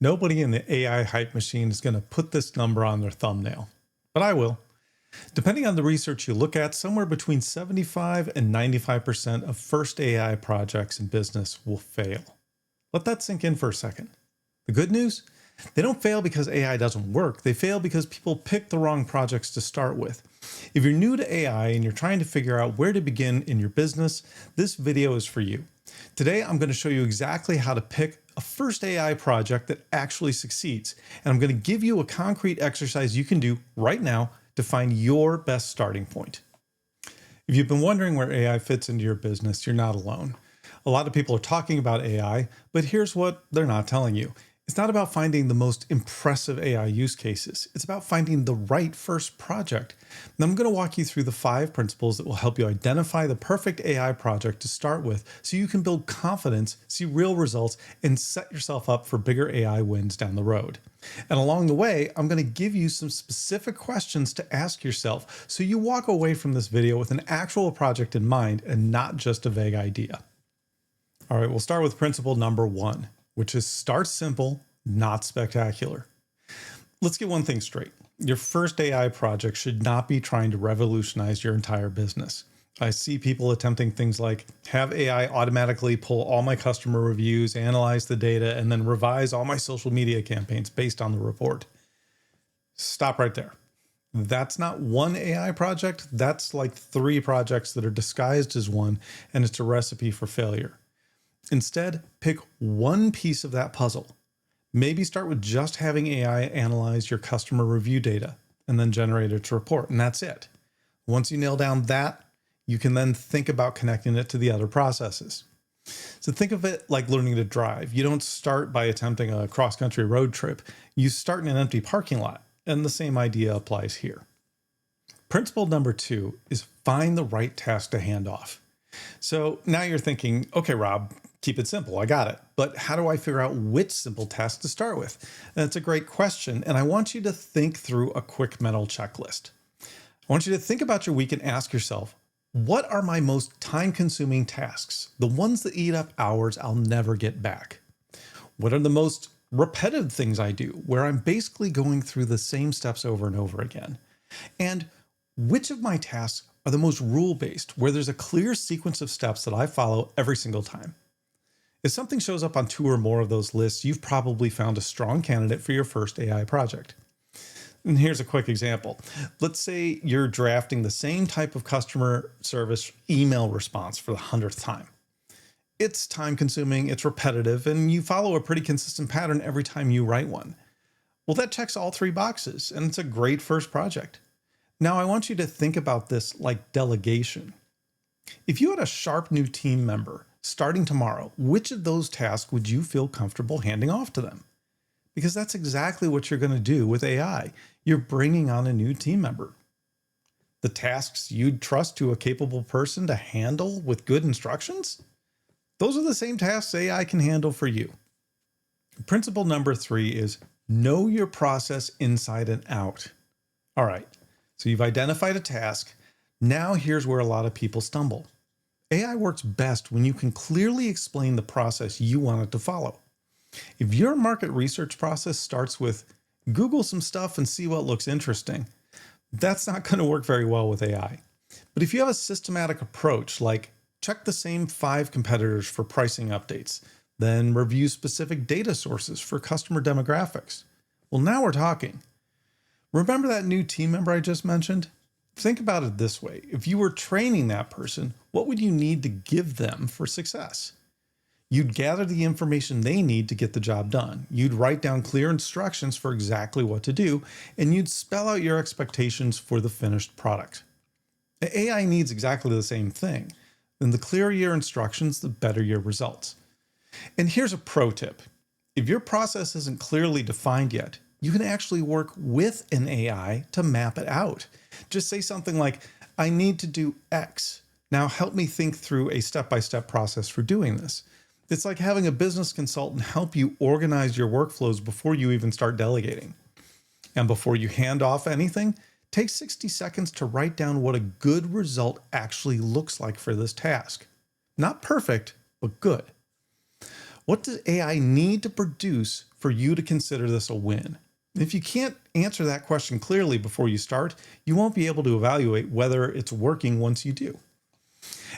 Nobody in the AI hype machine is going to put this number on their thumbnail, but I will. Depending on the research you look at, somewhere between 75 and 95% of first AI projects in business will fail. Let that sink in for a second. The good news? They don't fail because AI doesn't work. They fail because people pick the wrong projects to start with. If you're new to AI and you're trying to figure out where to begin in your business, this video is for you. Today, I'm going to show you exactly how to pick a first AI project that actually succeeds. And I'm going to give you a concrete exercise you can do right now to find your best starting point. If you've been wondering where AI fits into your business, you're not alone. A lot of people are talking about AI, but here's what they're not telling you. It's not about finding the most impressive AI use cases. It's about finding the right first project. And I'm going to walk you through the 5 principles that will help you identify the perfect AI project to start with so you can build confidence, see real results, and set yourself up for bigger AI wins down the road. And along the way, I'm going to give you some specific questions to ask yourself so you walk away from this video with an actual project in mind and not just a vague idea. All right, we'll start with principle number 1. Which is start simple, not spectacular. Let's get one thing straight. Your first AI project should not be trying to revolutionize your entire business. I see people attempting things like have AI automatically pull all my customer reviews, analyze the data, and then revise all my social media campaigns based on the report. Stop right there. That's not one AI project. That's like 3 projects that are disguised as one, and it's a recipe for failure. Instead, pick one piece of that puzzle. Maybe start with just having AI analyze your customer review data and then generate its report, and that's it. Once you nail down that, you can then think about connecting it to the other processes. So think of it like learning to drive. You don't start by attempting a cross-country road trip. You start in an empty parking lot, and the same idea applies here. Principle number 2 is find the right task to hand off. So now you're thinking, okay, Rob, keep it simple. I got it. But how do I figure out which simple task to start with? And that's a great question. And I want you to think through a quick mental checklist. I want you to think about your week and ask yourself, what are my most time-consuming tasks? The ones that eat up hours I'll never get back. What are the most repetitive things I do, where I'm basically going through the same steps over and over again? And which of my tasks are the most rule-based, where there's a clear sequence of steps that I follow every single time? If something shows up on 2 or more of those lists, you've probably found a strong candidate for your first AI project. And here's a quick example. Let's say you're drafting the same type of customer service email response for the 100th time. It's time-consuming, it's repetitive, and you follow a pretty consistent pattern every time you write one. Well, that checks all 3 boxes, and it's a great first project. Now, I want you to think about this like delegation. If you had a sharp new team member starting tomorrow, which of those tasks would you feel comfortable handing off to them? Because that's exactly what you're going to do with AI. You're bringing on a new team member. The tasks you'd trust to a capable person to handle with good instructions? Those are the same tasks AI can handle for you. Principle number 3 is know your process inside and out. All right, so you've identified a task. Now here's where a lot of people stumble. AI works best when you can clearly explain the process you want it to follow. If your market research process starts with Google some stuff and see what looks interesting, that's not going to work very well with AI. But if you have a systematic approach, like check the same 5 competitors for pricing updates, then review specific data sources for customer demographics, well, now we're talking. Remember that new team member I just mentioned? Think about it this way. If you were training that person, what would you need to give them for success? You'd gather the information they need to get the job done. You'd write down clear instructions for exactly what to do, and you'd spell out your expectations for the finished product. AI needs exactly the same thing. And the clearer your instructions, the better your results. And here's a pro tip. If your process isn't clearly defined yet, you can actually work with an AI to map it out. Just say something like, I need to do X. Now help me think through a step-by-step process for doing this. It's like having a business consultant help you organize your workflows before you even start delegating. And before you hand off anything, take 60 seconds to write down what a good result actually looks like for this task. Not perfect, but good. What does AI need to produce for you to consider this a win? If you can't answer that question clearly before you start, you won't be able to evaluate whether it's working once you do.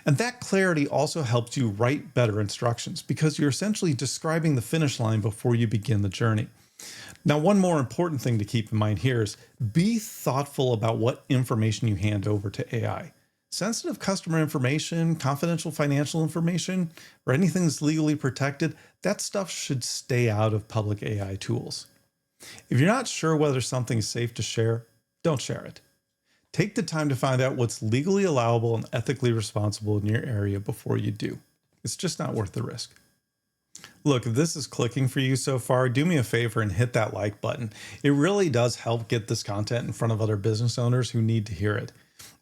And that clarity also helps you write better instructions because you're essentially describing the finish line before you begin the journey. Now, one more important thing to keep in mind here is be thoughtful about what information you hand over to AI. Sensitive customer information, confidential financial information, or anything that's legally protected, that stuff should stay out of public AI tools. If you're not sure whether something is safe to share, don't share it. Take the time to find out what's legally allowable and ethically responsible in your area before you do. It's just not worth the risk. Look, if this is clicking for you so far, do me a favor and hit that like button. It really does help get this content in front of other business owners who need to hear it.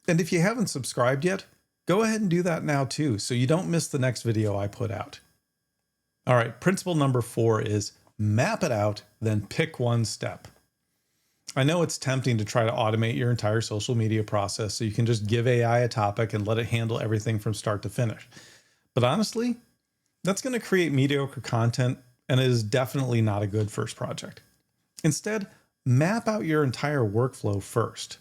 And if you haven't subscribed yet, go ahead and do that now too, so you don't miss the next video I put out. All right, principle number 4 is map it out, then pick one step. I know it's tempting to try to automate your entire social media process so you can just give AI a topic and let it handle everything from start to finish. But honestly, that's going to create mediocre content, and it is definitely not a good first project. Instead, map out your entire workflow first.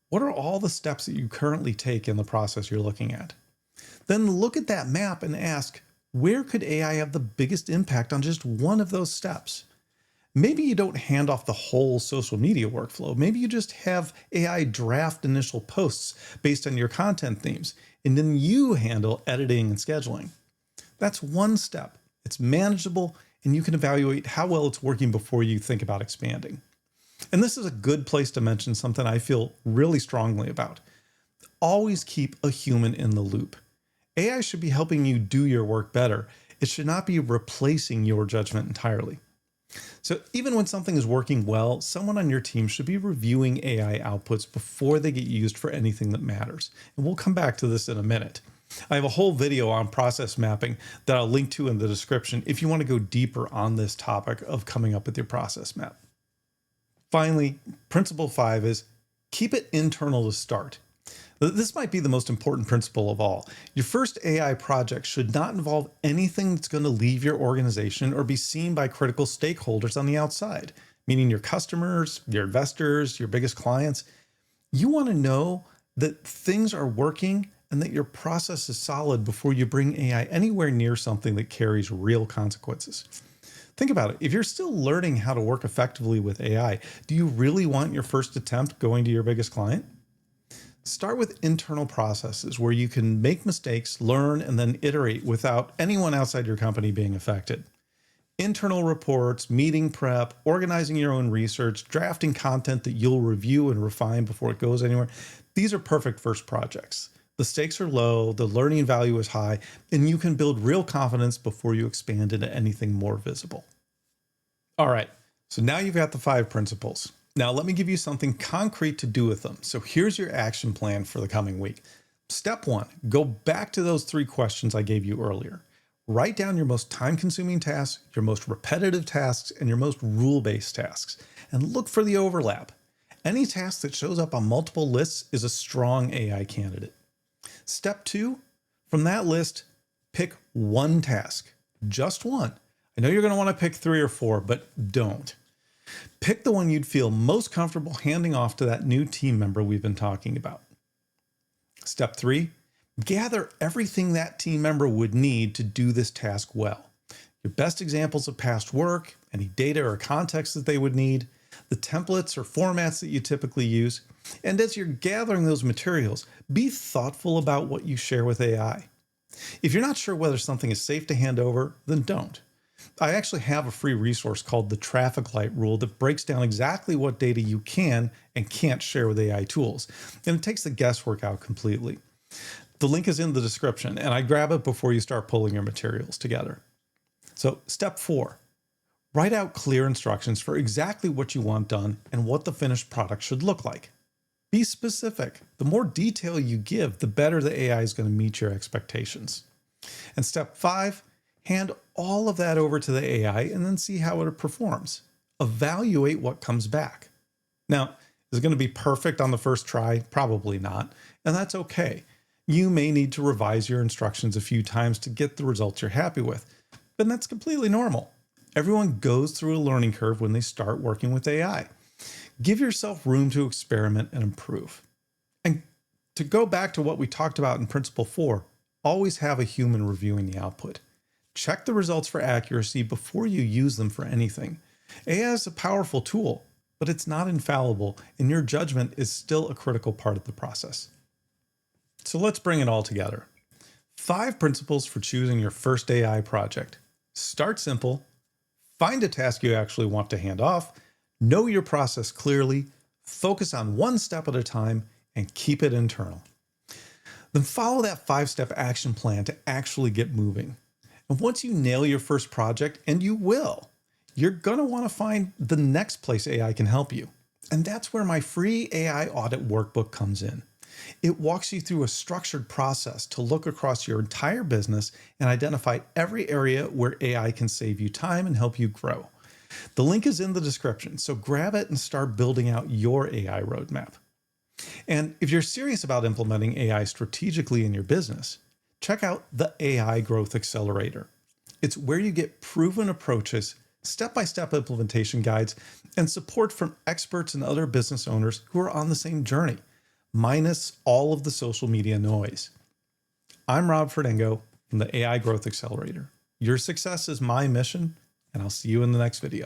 What are all the steps that you currently take in the process you're looking at? Then look at that map and ask, where could AI have the biggest impact on just one of those steps? Maybe you don't hand off the whole social media workflow. Maybe you just have AI draft initial posts based on your content themes, and then you handle editing and scheduling. That's one step. It's manageable, and you can evaluate how well it's working before you think about expanding. And this is a good place to mention something I feel really strongly about. Always keep a human in the loop. AI should be helping you do your work better. It should not be replacing your judgment entirely. So even when something is working well, someone on your team should be reviewing AI outputs before they get used for anything that matters. And we'll come back to this in a minute. I have a whole video on process mapping that I'll link to in the description if you want to go deeper on this topic of coming up with your process map. Finally, principle 5 is keep it internal to start. This might be the most important principle of all. Your first AI project should not involve anything that's going to leave your organization or be seen by critical stakeholders on the outside, meaning your customers, your investors, your biggest clients. You want to know that things are working and that your process is solid before you bring AI anywhere near something that carries real consequences. Think about it. If you're still learning how to work effectively with AI, do you really want your first attempt going to your biggest client? Start with internal processes where you can make mistakes, learn, and then iterate without anyone outside your company being affected. Internal reports, meeting prep, organizing your own research, drafting content that you'll review and refine before it goes anywhere. These are perfect first projects. The stakes are low, the learning value is high, and you can build real confidence before you expand into anything more visible. All right, so now you've got the 5 principles. Now let me give you something concrete to do with them. So here's your action plan for the coming week. Step 1, go back to those 3 questions I gave you earlier. Write down your most time-consuming tasks, your most repetitive tasks, and your most rule-based tasks, and look for the overlap. Any task that shows up on multiple lists is a strong AI candidate. Step 2, from that list, pick one task, just one. I know you're going to want to pick 3 or 4, but don't. Pick the one you'd feel most comfortable handing off to that new team member we've been talking about. Step 3, gather everything that team member would need to do this task well. Your best examples of past work, any data or context that they would need, the templates or formats that you typically use. And as you're gathering those materials, be thoughtful about what you share with AI. If you're not sure whether something is safe to hand over, then don't. I actually have a free resource called the traffic light rule that breaks down exactly what data you can and can't share with AI tools, and it takes the guesswork out completely. The link is in the description, and I grab it before you start pulling your materials together. So step 4, write out clear instructions for exactly what you want done and what the finished product should look like. Be specific. The more detail you give, the better the AI is going to meet your expectations. And step 5, hand all of that over to the AI and then see how it performs. Evaluate what comes back. Now, is it going to be perfect on the first try? Probably not, and that's okay. You may need to revise your instructions a few times to get the results you're happy with. but that's completely normal. Everyone goes through a learning curve when they start working with AI. Give yourself room to experiment and improve. And to go back to what we talked about in Principle 4, always have a human reviewing the output. Check the results for accuracy before you use them for anything. AI is a powerful tool, but it's not infallible, and your judgment is still a critical part of the process. So let's bring it all together. 5 principles for choosing your first AI project. Start simple, find a task you actually want to hand off, know your process clearly, focus on one step at a time, and keep it internal. Then follow that 5-step action plan to actually get moving. And once you nail your first project, and you will, you're going to want to find the next place AI can help you. And that's where my free AI audit workbook comes in. It walks you through a structured process to look across your entire business and identify every area where AI can save you time and help you grow. The link is in the description, so grab it and start building out your AI roadmap. And if you're serious about implementing AI strategically in your business, check out the AI Growth Accelerator. It's where you get proven approaches, step-by-step implementation guides, and support from experts and other business owners who are on the same journey, minus all of the social media noise. I'm Rob Ferdengo from the AI Growth Accelerator. Your success is my mission, and I'll see you in the next video.